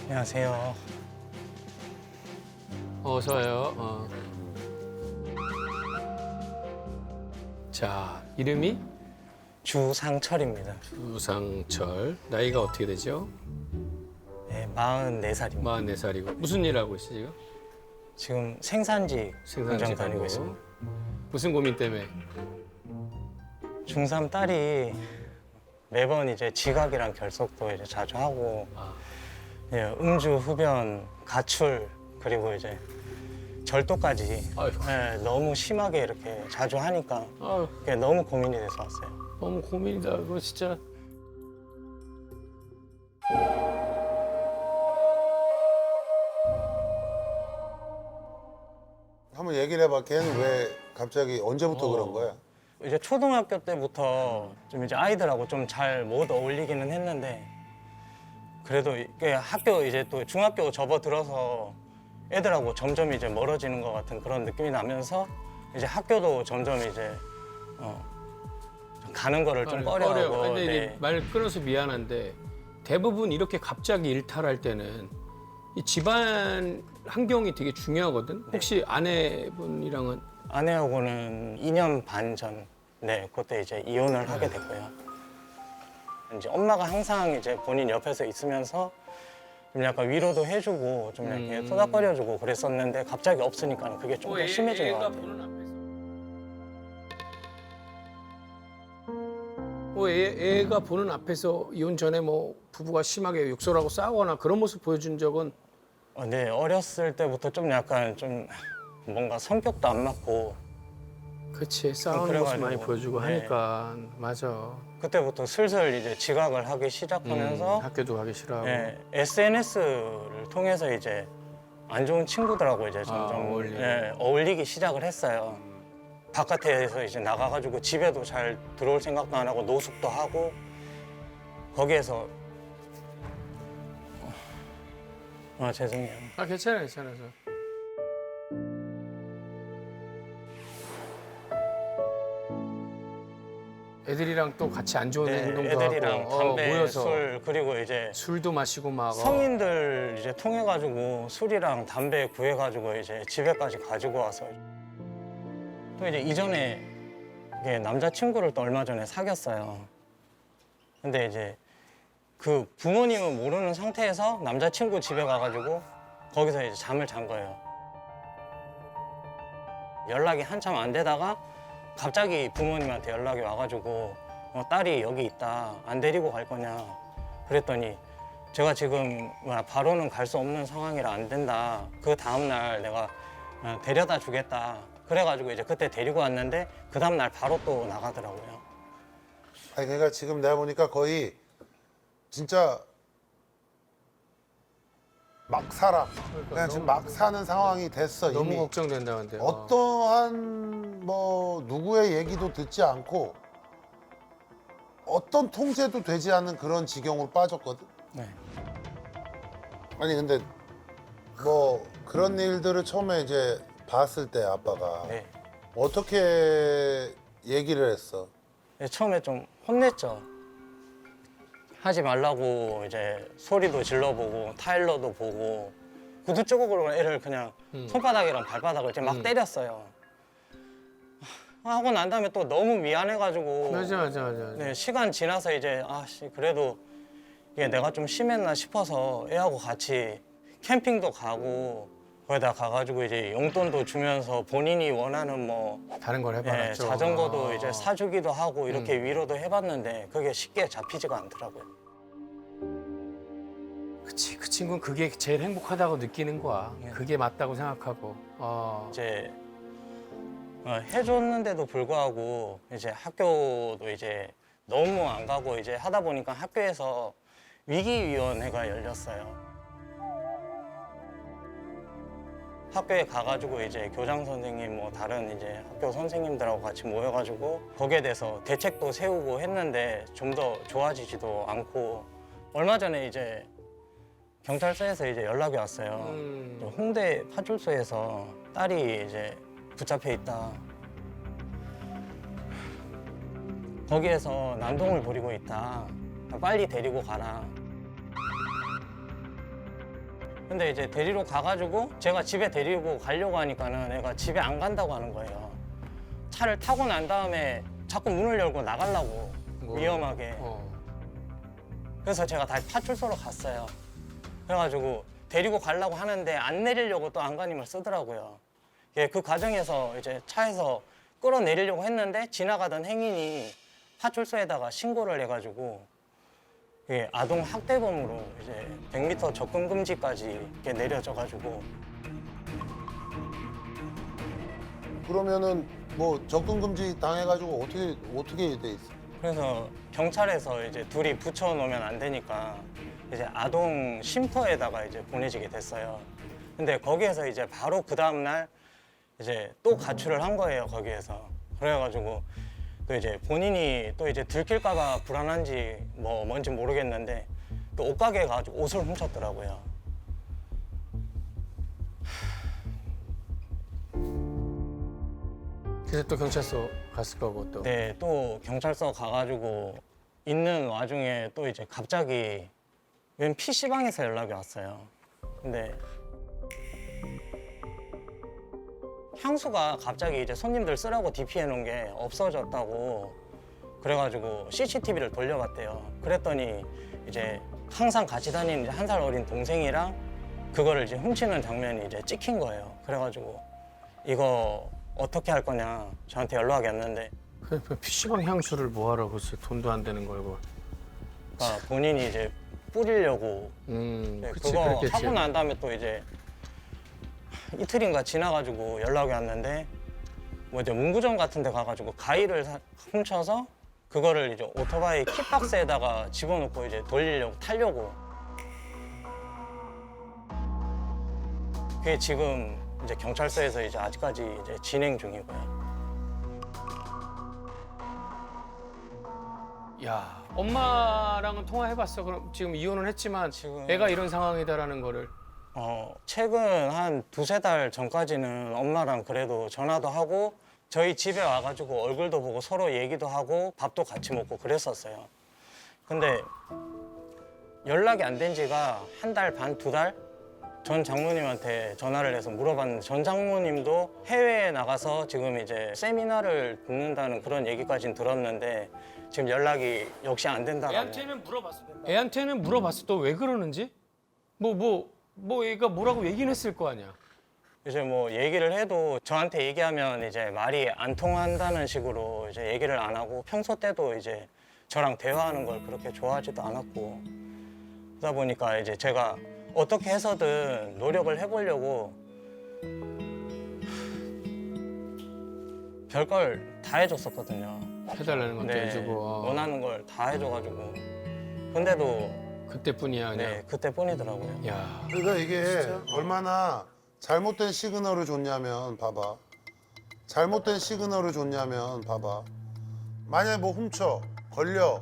안녕하세요. 어서 와요. 자, 이름이 주상철입니다. 유상철. 나이가 어떻게 되죠? 네, 44살입니다. 44살이고. 무슨 일 하고 있어 지금? 지금 생산직 공장 다니고 하고. 있습니다. 무슨 고민 때문에? 중3 딸이 매번 이제 지각이랑 결석도 이제 자주 하고 아, 예, 음주, 흡연, 가출 그리고 이제 절도까지 아이고. 예, 너무 심하게 이렇게 자주 하니까 아유, 그게 너무 고민이 돼서 왔어요. 너무 고민이다. 그거 진짜. 한번 얘기를 해봐. 걔는 왜 갑자기 언제부터 그런 거야? 이제 초등학교 때부터 좀 이제 아이들하고 좀 잘 못 어울리기는 했는데 그래도 이게 학교 이제 또 중학교 접어들어서 애들하고 점점 이제 멀어지는 것 같은 그런 느낌이 나면서 이제 학교도 점점 이제 좀 가는 거를 좀 꺼려하고 근데 이제 네. 말 끊어서 미안한데 대부분 이렇게 갑자기 일탈할 때는 이 집안 환경이 되게 중요하거든. 혹시 아내분이랑은 아내하고는 2년 반 전, 네, 그때 이제 이혼을 하게 됐고요. 이제 엄마가 항상 이제 본인 옆에서 있으면서 좀 약간 위로도 해주고 좀 이렇게 토닥거려주고 그랬었는데 갑자기 없으니까 그게 좀 더 심해진 것 같아요. 보는 앞에서. 애가 보는 앞에서 이혼 전에 뭐 부부가 심하게 욕설하고 싸우거나 그런 모습 보여준 적은 네, 어렸을 때부터 좀 약간 좀 뭔가 성격도 안 맞고 그치 싸우는 모습 그래가지고, 많이 보여주고 네. 하니까 맞아. 그때부터 슬슬 이제 지각을 하기 시작하면서 학교도 가기 싫어하고. SNS를 통해서 이제 안 좋은 친구들하고 이제 점점 어울리기 시작을 했어요. 바깥에서 이제 나가가지고 집에도 잘 들어올 생각도 안 하고 노숙도 하고 거기에서 죄송해요. 아 괜찮아. 애들이랑 또 같이 안 좋은 네, 행동도 애들이랑 하고 담배, 모여서 술 그리고 이제 술도 마시고 막 성인들 이제 통해 가지고 술이랑 담배 구해 가지고 이제 집에까지 가지고 와서 또 이제 이전에 이게 남자친구를 또 얼마 전에 사귀었어요. 근데 이제 그 부모님은 모르는 상태에서 남자친구 집에 가가지고 거기서 이제 잠을 잔 거예요. 연락이 한참 안 되다가 갑자기 부모님한테 연락이 와가지고 딸이 여기 있다. 안 데리고 갈 거냐. 그랬더니 제가 지금 바로는 갈 수 없는 상황이라 안 된다. 그 다음날 내가 데려다 주겠다. 그래가지고 이제 그때 데리고 왔는데 그 다음날 바로 또 나가더라고요. 아니 그러니까 지금 내가 보니까 거의 진짜 막 살아. 그냥 지금 막 사는 상황이 됐어 너무 이미. 걱정된다 근데. 어떠한 뭐 누구의 얘기도 듣지 않고 어떤 통제도 되지 않는 그런 지경으로 빠졌거든. 네. 아니 근데 뭐 그런 일들을 처음에 이제 봤을 때 아빠가 네. 어떻게 얘기를 했어? 네, 처음에 좀 혼냈죠. 하지 말라고 이제 소리도 질러보고 타일러도 보고 구두 조각으로 애를 그냥 손바닥이랑 발바닥을 이제 막 때렸어요. 하고 난 다음에 또 너무 미안해가지고 맞아. 네, 시간 지나서 이제 아씨 그래도 이게 내가 좀 심했나 싶어서 애하고 같이 캠핑도 가고 거기다 가가지고 이제 용돈도 주면서 본인이 원하는 뭐 다른 걸 해봐라. 자전거도 이제 사주기도 하고 이렇게 위로도 해봤는데 그게 쉽게 잡히지가 않더라고요. 그치 그 친구는 그게 제일 행복하다고 느끼는 거야. 그게 맞다고 생각하고. 이제 해줬는데도 불구하고 이제 학교도 이제 너무 안 가고 이제 하다 보니까 학교에서 위기위원회가 열렸어요. 학교에 가가지고 이제 교장 선생님 뭐 다른 이제 학교 선생님들하고 같이 모여가지고 거기에 대해서 대책도 세우고 했는데 좀 더 좋아지지도 않고 얼마 전에 이제 경찰서에서 이제 연락이 왔어요. 홍대 파출소에서 딸이 이제 붙잡혀 있다. 거기에서 난동을 부리고 있다. 빨리 데리고 가라. 근데 이제 데리러 가가지고 제가 집에 데리고 가려고 하니까는 애가 집에 안 간다고 하는 거예요. 차를 타고 난 다음에 자꾸 문을 열고 나가려고 위험하게. 그래서 제가 다시 파출소로 갔어요. 그래가지고 데리고 가려고 하는데 안 내리려고 또 안간힘을 쓰더라고요. 예, 그 과정에서 이제 차에서 끌어내리려고 했는데 지나가던 행인이 파출소에다가 신고를 해가지고 예, 아동 학대범으로 이제 100m 접근 금지까지 이렇게 내려져가지고 그러면은 뭐 접근 금지 당해가지고 어떻게 돼 있어? 그래서 경찰에서 이제 둘이 붙여놓으면 안 되니까 이제 아동 쉼터에다가 이제 보내지게 됐어요. 근데 거기에서 이제 바로 그 다음 날 이제 또 가출을 한 거예요, 거기에서. 그래가지고 또 이제 본인이 또 이제 들킬까봐 불안한지 뭐 뭔지 모르겠는데 또 옷가게에 가가지고 옷을 훔쳤더라고요. 그래서 또 경찰서 갔을 거고 또. 네, 또 경찰서 가가지고 있는 와중에 또 이제 갑자기 웬 PC방에서 연락이 왔어요. 근데 향수가 갑자기 이제 손님들 쓰라고 DP 해놓은 게 없어졌다고 그래가지고 CCTV를 돌려봤대요. 그랬더니 이제 항상 같이 다니는 한 살 어린 동생이랑 그거를 이제 훔치는 장면이 이제 찍힌 거예요. 그래가지고 이거 어떻게 할 거냐 저한테 연락이 왔는데 그 PC방 향수를 뭐하러 글쎄 돈도 안 되는 걸고. 그러니까 본인이 이제 뿌리려고 네, 그치, 그거 그랬겠지. 하고 난 다음에 또 이제 이틀인가 지나가지고 연락이 왔는데 뭐 이제 문구점 같은 데 가가지고 가위를 훔쳐서 그거를 이제 오토바이 킥박스에다가 집어넣고 이제 돌리려고 타려고 그게 지금 이제 경찰서에서 이제 아직까지 이제 진행 중이고요. 야, 엄마랑은 통화해봤어. 그럼 지금 이혼은 했지만 지금- 애가 이런 상황이다라는 거를. 최근 한 두세 달 전까지는 엄마랑 그래도 전화도 하고 저희 집에 와가지고 얼굴도 보고 서로 얘기도 하고 밥도 같이 먹고 그랬었어요. 근데 연락이 안 된 지가 한 달 반, 두 달? 전 장모님한테 전화를 해서 물어봤는데 전 장모님도 해외에 나가서 지금 이제 세미나를 듣는다는 그런 얘기까지는 들었는데 지금 연락이 역시 안 된다고. 애한테는 물어봤어. 또 왜 그러는지? 뭐 얘가 뭐라고 얘기는 했을 거 아니야. 이제 뭐 얘기를 해도 저한테 얘기하면 이제 말이 안 통한다는 식으로 이제 얘기를 안 하고 평소 때도 이제 저랑 대화하는 걸 그렇게 좋아하지도 않았고 그러다 보니까 이제 제가 어떻게 해서든 노력을 해보려고 별걸 다 해줬었거든요. 해달라는 것도 네, 해주고. 원하는 걸 다 해줘가지고 근데도 그때뿐이야 그냥. 네 그때뿐이더라고요. 야, 그러니까 이게 얼마나 잘못된 시그널을 줬냐면 봐봐. 잘못된 시그널을 줬냐면 봐봐. 만약에 뭐 훔쳐, 걸려,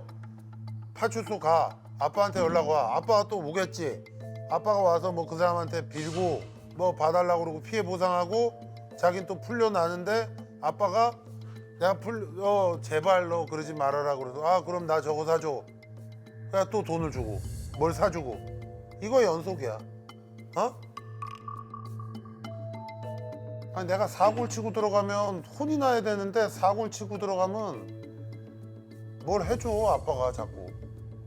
파출소 가, 아빠한테 연락 와. 아빠가 또 오겠지. 아빠가 와서 뭐 그 사람한테 빌고 뭐 봐달라고 그러고 피해 보상하고 자긴 또 풀려나는데 아빠가 내가 제발 너 그러지 말아라 그래서 아 그럼 나 저거 사줘. 그냥 또 돈을 주고 뭘 사주고 이거 연속이야. 어? 아니 내가 사고를 치고 들어가면 혼이 나야 되는데 사고를 치고 들어가면 뭘 해줘 아빠가 자꾸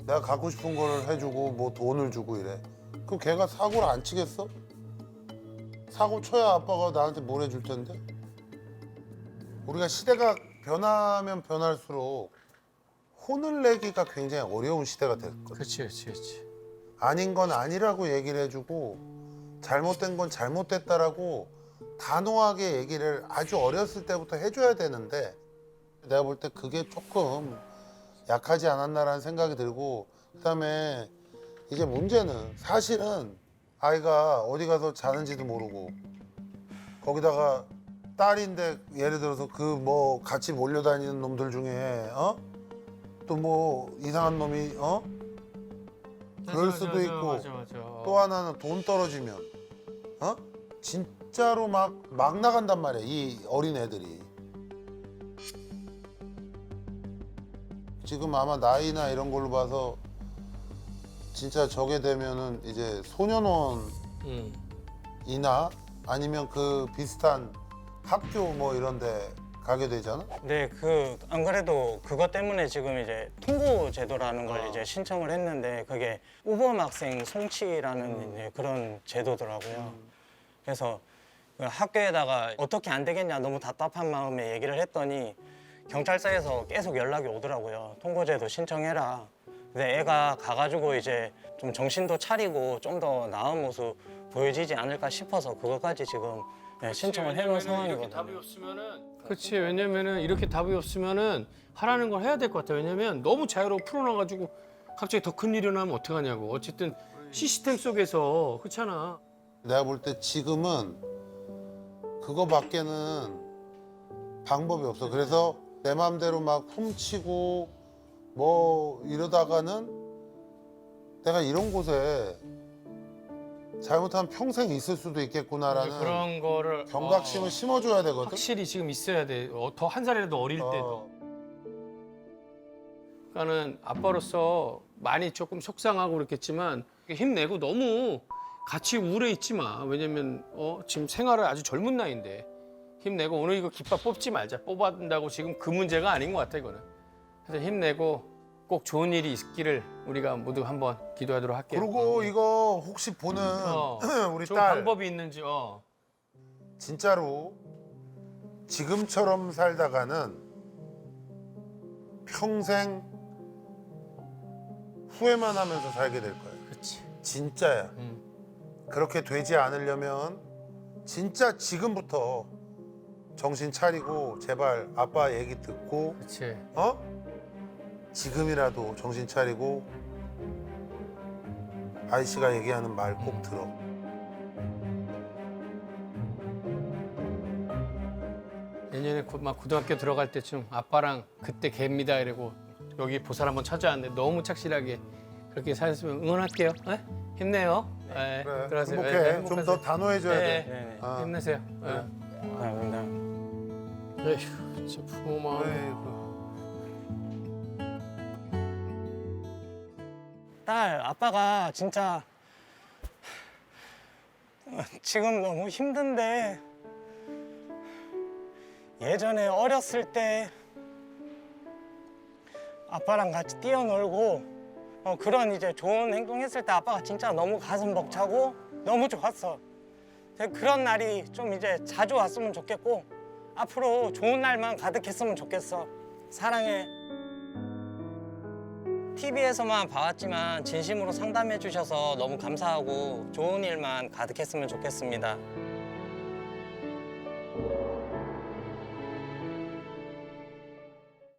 내가 갖고 싶은 걸 해주고 뭐 돈을 주고 이래. 그럼 걔가 사고를 안 치겠어? 사고 쳐야 아빠가 나한테 뭘 해줄 텐데. 우리가 시대가 변하면 변할수록 혼을 내기가 굉장히 어려운 시대가 됐거든. 그렇지. 아닌 건 아니라고 얘기를 해주고 잘못된 건 잘못됐다라고 단호하게 얘기를 아주 어렸을 때부터 해줘야 되는데 내가 볼 때 그게 조금 약하지 않았나라는 생각이 들고 그다음에 이제 문제는 사실은 아이가 어디 가서 자는지도 모르고 거기다가 딸인데 예를 들어서 그 뭐 같이 몰려다니는 놈들 중에 또 뭐 이상한 놈이 그럴 수도 있고 맞아. 또 하나는 돈 떨어지면 진짜로 막 나간단 말이야 이 어린 애들이. 지금 아마 나이나 이런 걸로 봐서 진짜 저게 되면은 이제 소년원 이나 아니면 그 비슷한 학교 뭐 이런 데 가게 되잖아? 네, 안 그래도 그것 때문에 지금 이제 통보 제도라는 걸 이제 신청을 했는데 그게 우범 학생 송치라는 이제 그런 제도더라고요. 그래서 그 학교에다가 어떻게 안 되겠냐 너무 답답한 마음에 얘기를 했더니 경찰서에서 계속 연락이 오더라고요. 통보제도 신청해라. 근데 애가 가가지고 이제 좀 정신도 차리고 좀 더 나은 모습 보여지지 않을까 싶어서 그것까지 지금 네, 신청을 해놓은 이렇게 답이 상황이거든요. 없으면은 그렇지. 왜냐면은 이렇게 답이 없으면은 하라는 걸 해야 될 것 같아. 왜냐면 너무 자유롭게 풀어놔가지고 갑자기 더 큰 일이 나면 어떡하냐고. 어쨌든 시스템 속에서 그렇잖아. 내가 볼 때 지금은 그거밖에는 방법이 없어. 그래서 내 마음대로 막 훔치고 뭐 이러다가는 내가 이런 곳에 잘못하면 평생 있을 수도 있겠구나라는 그런 거를 경각심을 심어줘야 되거든. 확실히 지금 있어야 돼. 더 한 살이라도 어릴 때도. 그러니까는 아빠로서 많이 조금 속상하고 그렇겠지만 힘내고 너무 같이 우울해 있지 마. 왜냐면 지금 생활을 아주 젊은 나이인데 힘내고 오늘 이거 깃밥 뽑지 말자. 뽑아준다고 지금 그 문제가 아닌 것 같아 이거는. 그래서 힘내고 꼭 좋은 일이 있기를 우리가 모두 한번 기도하도록 할게요. 그리고 이거 혹시 보는 우리 좋은 딸 방법이 있는지. 진짜로 지금처럼 살다가는 평생 후회만 하면서 살게 될 거예요. 그렇지. 진짜야. 그렇게 되지 않으려면 진짜 지금부터 정신 차리고 제발 아빠 얘기 듣고 그렇지. 지금이라도 정신 차리고 아이씨가 얘기하는 말 꼭 들어. 내년에 막 고등학교 들어갈 때쯤 아빠랑 그때 개입니다 이러고 여기 보살 한번 찾아왔는데 너무 착실하게 그렇게 살았으면 응원할게요. 네? 힘내요. 네. 그래, 들어가세요. 행복해. 네, 좀 더 행복하세요. 단호해져야 네. 돼. 네네. 아. 힘내세요. 감사합니다. 에휴, 진짜 부모 마음. 아이고. 딸, 아빠가 진짜 지금 너무 힘든데 예전에 어렸을 때 아빠랑 같이 뛰어놀고 그런 이제 좋은 행동했을 때 아빠가 진짜 너무 가슴 벅차고 너무 좋았어. 근데 그런 날이 좀 이제 자주 왔으면 좋겠고 앞으로 좋은 날만 가득했으면 좋겠어. 사랑해. TV에서만 봐왔지만 진심으로 상담해 주셔서 너무 감사하고 좋은 일만 가득했으면 좋겠습니다.